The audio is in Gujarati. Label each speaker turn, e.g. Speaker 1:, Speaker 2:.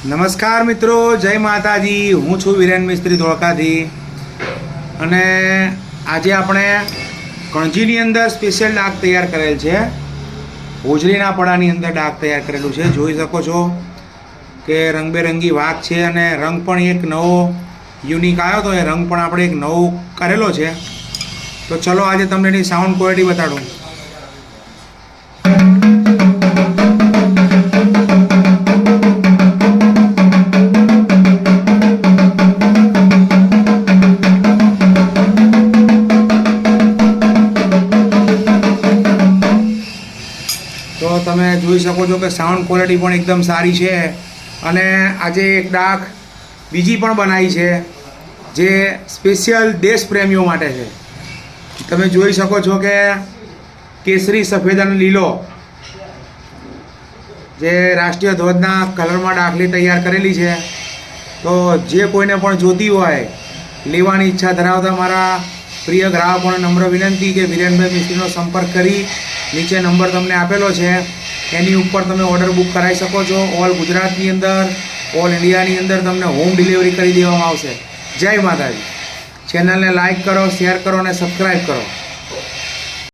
Speaker 1: નમસ્કાર મિત્રો, જય માતાજી। હું છું વિરેન મિસ્ત્રી ધોળકાથી અને આજે આપણે કણજીની અંદર સ્પેશિયલ ડાક તૈયાર કરેલ છે। હોજરીના પડાની અંદર ડાક તૈયાર કરેલું છે। જોઈ શકો છો કે રંગબેરંગી વાઘ છે અને રંગ પણ એક નવો યુનિક આવ્યો તો એ રંગ પણ આપણે એક નવો કરેલો છે। તો ચલો આજે તમને એની સાઉન્ડ ક્વોલિટી બતાડું। તો તમે જોઈ શકો છો કે સાઉન્ડ ક્વોલિટી પણ એકદમ સારી છે અને આજે એક ડાક બીજી પણ બનાવી છે જે સ્પેશિયલ દેશ પ્રેમીઓ માટે છે। તમે જોઈ શકો છો કે કેસરી, સફેદ અને લીલો જે રાષ્ટ્રીય ધ્વજના કલરમાં ડાકલી તૈયાર કરેલી છે। તો જે કોઈને પણ જોતી હોય, લેવાની ઈચ્છા ધરાવતા મારા પ્રિય ગ્રાહકોને નમ્ર વિનંતી કે વિરેનભાઈ મિસ્ત્રીનો સંપર્ક કરી નીચે નંબર તમને આપેલો છે એની ઉપર તમે ઓર્ડર બુક કરાવી શકો છો। ઓલ ગુજરાતની અંદર, ઓલ ઇન્ડિયાની અંદર તમને હોમ ડિલિવરી કરી દેવામાં આવશે। જય માતાજી। ચેનલને લાઈક કરો, શેર કરો અને સબસ્ક્રાઈબ કરો।